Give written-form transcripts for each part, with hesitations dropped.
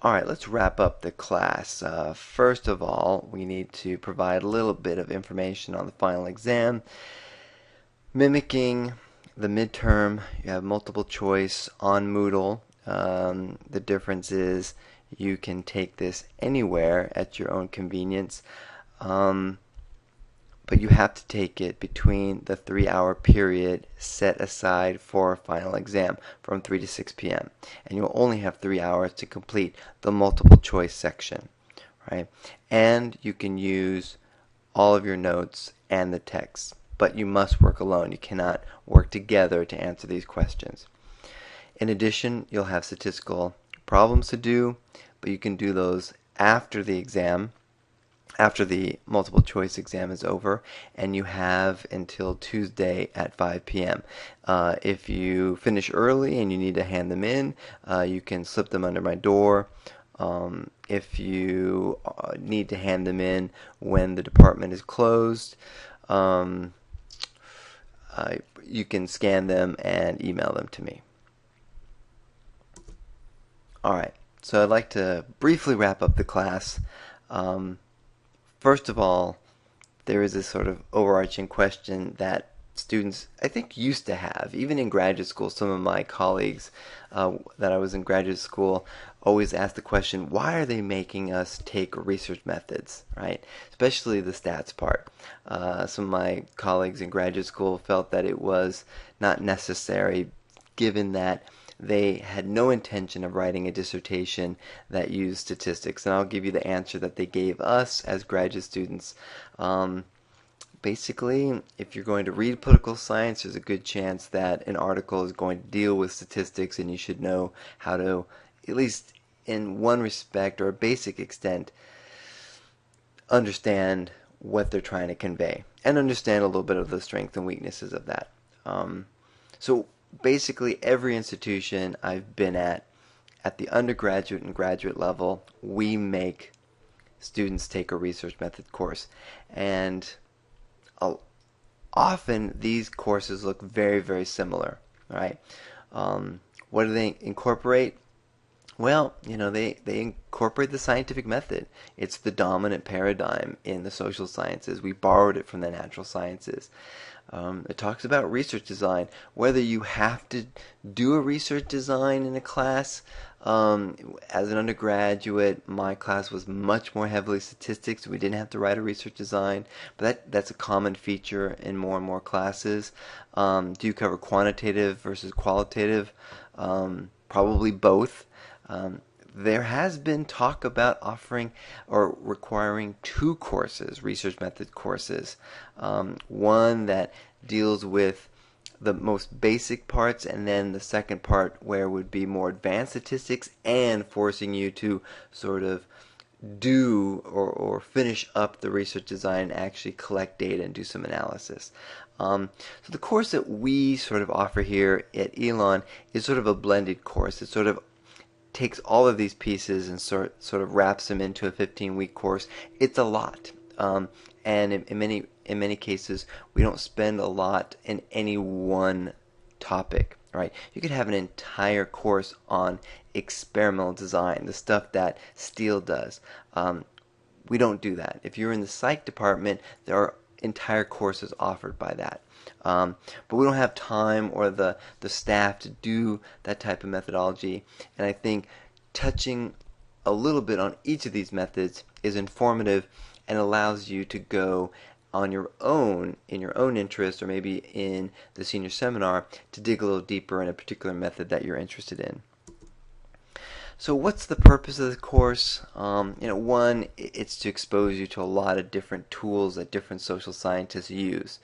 Alright, let's wrap up the class. First of all, we need to provide a little bit of information on the final exam. Mimicking the midterm, you have multiple choice on Moodle. The difference is you can take this anywhere at your own convenience. Um, but you have to take it between the 3 hour period set aside for a final exam from 3 to 6 p.m. And you'll only have 3 hours to complete the multiple choice section, right? And you can use all of your notes and the text, but you must work alone. You cannot work together to answer these questions. In addition, you'll have statistical problems to do, but you can do those after the exam, after the multiple choice exam is over, and you have until Tuesday at 5 p.m. If you finish early and you need to hand them in, you can slip them under my door. If you need to hand them in when the department is closed, um, you can scan them and email them to me. Alright, so I'd like to briefly wrap up the class. Um, First of all, there is this sort of overarching question that students, I think, used to have. Even in graduate school, some of my colleagues that I was in graduate school always asked the question, why are they making us take research methods, right? Especially the stats part. Some of my colleagues in graduate school felt that it was not necessary, given that they had no intention of writing a dissertation that used statistics. And I'll give you the answer that they gave us as graduate students. Basically, if you're going to read political science, there's a good chance that an article is going to deal with statistics, and you should know how to, at least in one respect or a basic extent, understand what they're trying to convey and understand a little bit of the strengths and weaknesses of that. So basically every institution I've been at the undergraduate and graduate level, we make students take a research method course. And often these courses look very, very similar, right? What do they incorporate? Well, they incorporate the scientific method. It's the dominant paradigm in the social sciences. We borrowed it from the natural sciences. It talks about research design. Whether you have to do a research design in a class, as an undergraduate, my class was much more heavily statistics. We didn't have to write a research design, but that's a common feature in more and more classes. Do you cover quantitative versus qualitative? Probably both. There has been talk about offering or requiring two courses, research method courses. One that deals with the most basic parts, and then the second part where would be more advanced statistics and forcing you to sort of do or finish up the research design and actually collect data and do some analysis. So the course that we sort of offer here at Elon is sort of a blended course. It sort of takes all of these pieces and sort of wraps them into a 15-week course. It's a lot, and in many cases we don't spend a lot in any one topic. Right? You could have an entire course on experimental design, the stuff that Steele does. We don't do that. If you're in the psych department, there are entire courses offered by that. But we don't have time or the staff to do that type of methodology. And I think touching a little bit on each of these methods is informative and allows you to go on your own, in your own interest, or maybe in the senior seminar, to dig a little deeper in a particular method that you're interested in. So what's the purpose of the course? One, it's to expose you to a lot of different tools that different social scientists use.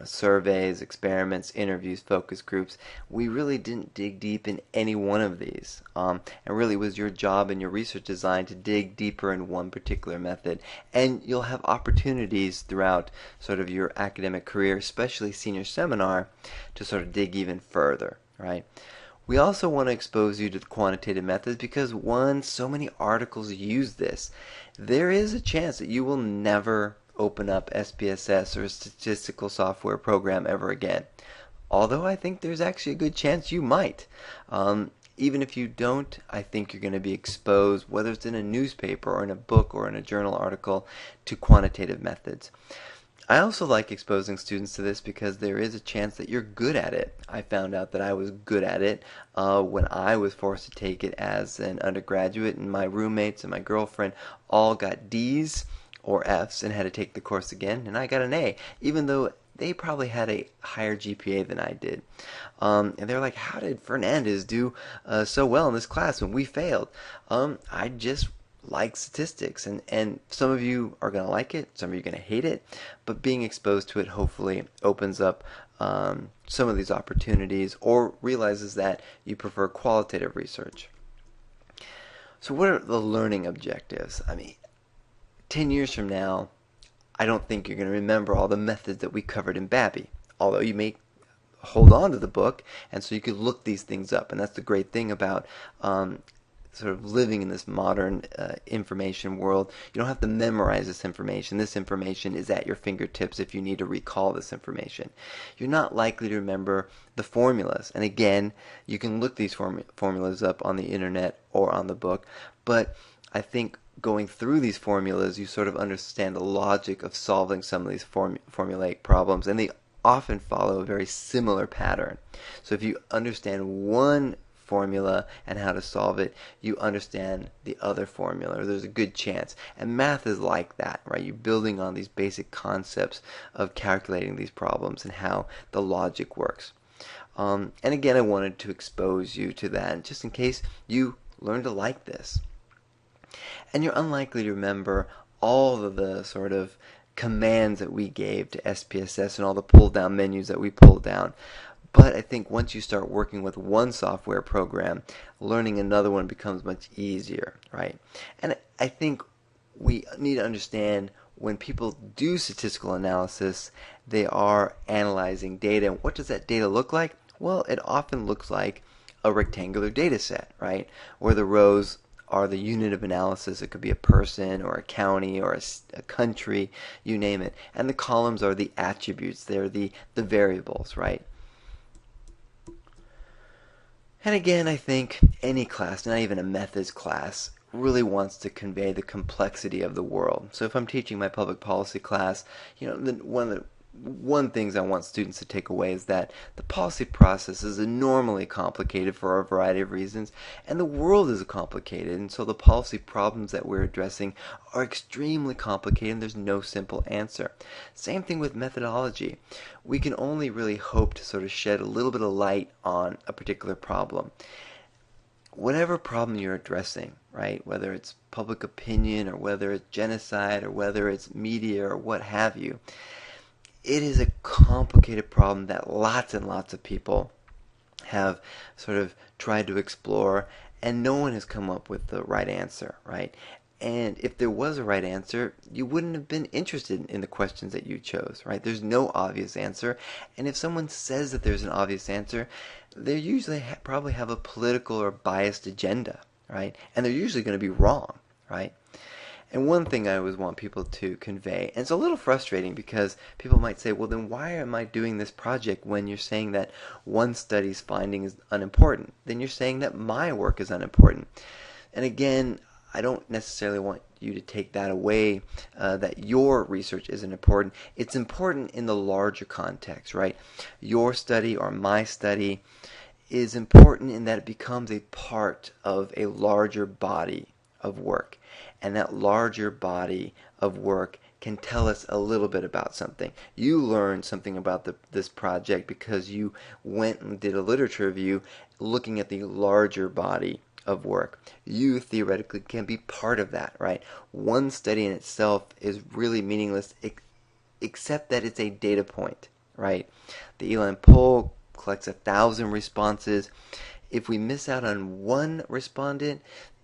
Surveys, experiments, interviews, focus groups. We really didn't dig deep in any one of these. And really it was your job in your research design to dig deeper in one particular method. And you'll have opportunities throughout sort of your academic career, especially senior seminar, to sort of dig even further, right? We also want to expose you to the quantitative methods because, one, so many articles use this. There is a chance that you will never open up SPSS or a statistical software program ever again. Although I think there's actually a good chance you might. Even if you don't, I think you're going to be exposed, whether it's in a newspaper or in a book or in a journal article, to quantitative methods. I also like exposing students to this because there is a chance that you're good at it. I found out that I was good at it when I was forced to take it as an undergraduate, and my roommates and my girlfriend all got D's or F's and had to take the course again, and I got an A, even though they probably had a higher GPA than I did. And they're like, how did Fernandez do so well in this class when we failed? I just like statistics, and some of you are going to like it, some of you are going to hate it, but being exposed to it hopefully opens up some of these opportunities, or realizes that you prefer qualitative research. So what are the learning objectives? I mean, 10 years from now, I don't think you're going to remember all the methods that we covered in Babby, although you may hold on to the book, and so you could look these things up. And that's the great thing about sort of living in this modern information world. You don't have to memorize this information. This information is at your fingertips if you need to recall this information. You're not likely to remember the formulas. And again, you can look these formulas up on the internet or on the book, but I think going through these formulas, you sort of understand the logic of solving some of these formulaic problems, and they often follow a very similar pattern. So if you understand one formula and how to solve it, you understand the other formula, or there's a good chance. And math is like that, right? You're building on these basic concepts of calculating these problems and how the logic works. And again, I wanted to expose you to that, just in case you learn to like this. And you're unlikely to remember all of the sort of commands that we gave to SPSS and all the pull down menus that we pulled down. But I think once you start working with one software program, learning another one becomes much easier, right? And I think we need to understand when people do statistical analysis, they are analyzing data. And what does that data look like? Well, it often looks like a rectangular data set, right? Where the rows are the unit of analysis. It could be a person or a county or a country, you name it. And the columns are the attributes. They're the variables, right? And again, I think any class, not even a methods class, really wants to convey the complexity of the world. So if I'm teaching my public policy class, one things I want students to take away is that the policy process is enormously complicated for a variety of reasons, and the world is complicated, and so the policy problems that we're addressing are extremely complicated, and there's no simple answer. Same thing with methodology. We can only really hope to sort of shed a little bit of light on a particular problem. Whatever problem you're addressing, right, whether it's public opinion or whether it's genocide or whether it's media or what have you, it is a complicated problem that lots and lots of people have sort of tried to explore, and no one has come up with the right answer, right? And if there was a right answer, you wouldn't have been interested in the questions that you chose, right? There's no obvious answer, and if someone says that there's an obvious answer, they usually probably have a political or biased agenda, right? And they're usually going to be wrong, right? And one thing I always want people to convey, and it's a little frustrating because people might say, well, then why am I doing this project when you're saying that one study's finding is unimportant? Then you're saying that my work is unimportant. And again, I don't necessarily want you to take that away, that your research isn't important. It's important in the larger context, right? Your study or my study is important in that it becomes a part of a larger body of work. And that larger body of work can tell us a little bit about something. You learned something about this project because you went and did a literature review looking at the larger body of work. You theoretically can be part of that, right? One study in itself is really meaningless except that it's a data point, right? The Elam poll collects 1,000 responses. If we miss out on one respondent,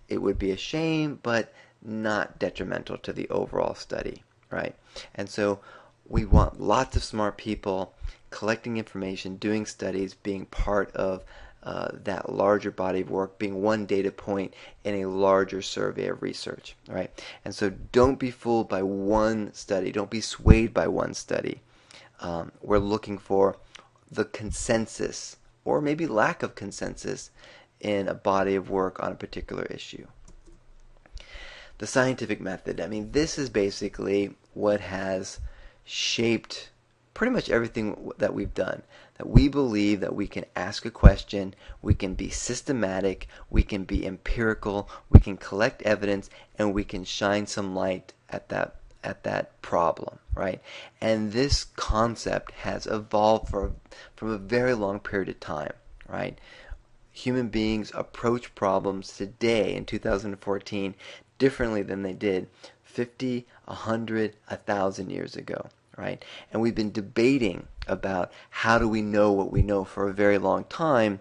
it would be a shame, but not detrimental to the overall study, right? And so we want lots of smart people collecting information, doing studies, being part of that larger body of work, being one data point in a larger survey of research, right? And so don't be fooled by one study. Don't be swayed by one study. We're looking for the consensus, or maybe lack of consensus, in a body of work on a particular issue. The scientific method, I mean, this is basically what has shaped pretty much everything that we've done. That we believe that we can ask a question, we can be systematic, we can be empirical, we can collect evidence, and we can shine some light at that problem, right? And this concept has evolved from a very long period of time, right? Human beings approach problems today in 2014 differently than they did 50, 100, 1,000 years ago, right? And we've been debating about how do we know what we know for a very long time.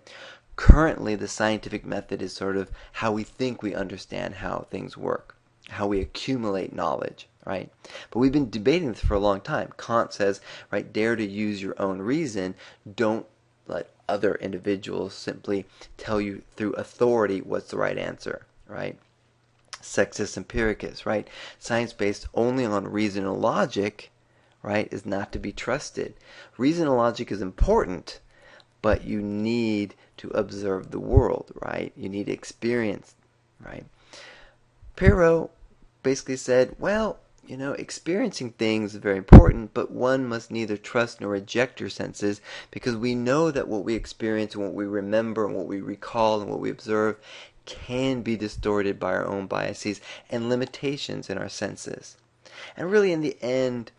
Currently, the scientific method is sort of how we think we understand how things work, how we accumulate knowledge, right? But we've been debating this for a long time. Kant says, right, dare to use your own reason. Don't let other individuals simply tell you through authority what's the right answer, right? Sextus Empiricus, right? Science based only on reason and logic, right, is not to be trusted. Reason and logic is important, but you need to observe the world, right? You need experience, right? Pyrrho basically said, well, you know, experiencing things is very important, but one must neither trust nor reject your senses, because we know that what we experience and what we remember and what we recall and what we observe can be distorted by our own biases and limitations in our senses. And really, in the end,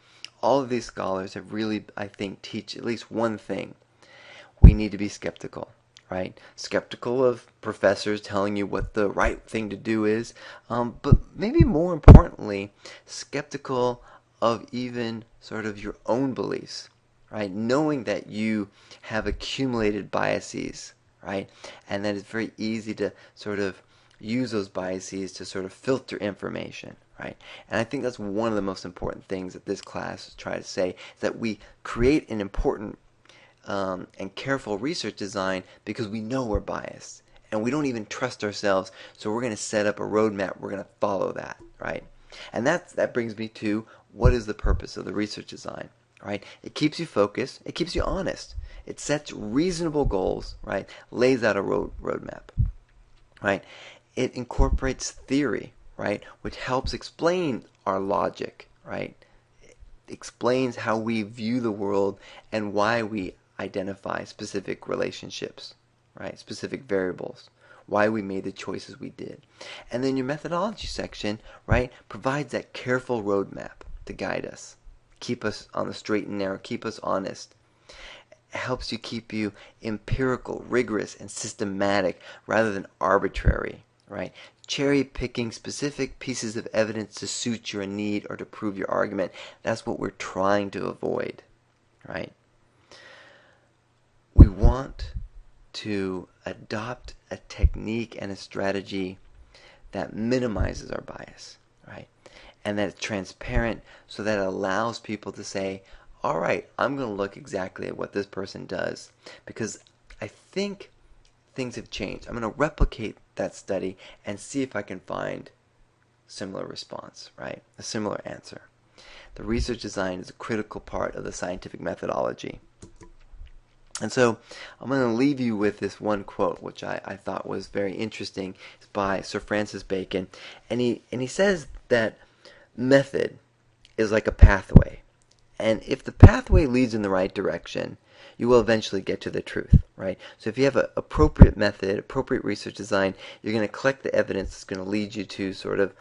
all of these scholars have really, I think, teach at least one thing. We need to be skeptical, right? Skeptical of professors telling you what the right thing to do is, but maybe more importantly, skeptical of even sort of your own beliefs, right? Knowing that you have accumulated biases, right? And that it's very easy to sort of use those biases to sort of filter information, right? And I think that's one of the most important things that this class tries to say, is that we create an important and careful research design because we know we're biased and we don't even trust ourselves, so we're going to set up a roadmap, we're going to follow that, right? And that brings me to what is the purpose of the research design, right? It keeps you focused, it keeps you honest, it sets reasonable goals, right? Lays out a roadmap, right? It incorporates theory, right? Which helps explain our logic, right? It explains how we view the world and why we identify specific relationships, right? Specific variables, why we made the choices we did. And then your methodology section, right, provides that careful roadmap to guide us, keep us on the straight and narrow, keep us honest. It helps you keep you empirical, rigorous, and systematic rather than arbitrary, right? Cherry picking specific pieces of evidence to suit your need or to prove your argument. That's what we're trying to avoid, right? We want to adopt a technique and a strategy that minimizes our bias, right? And that it's transparent, so that it allows people to say, all right, I'm going to look exactly at what this person does because I think things have changed. I'm going to replicate that study and see if I can find a similar response, right? A similar answer. The research design is a critical part of the scientific methodology. And so I'm going to leave you with this one quote, which I thought was very interesting. It's by Sir Francis Bacon. And he says that method is like a pathway. And if the pathway leads in the right direction, you will eventually get to the truth, right? So if you have an appropriate method, appropriate research design, you're going to collect the evidence that's going to lead you to sort of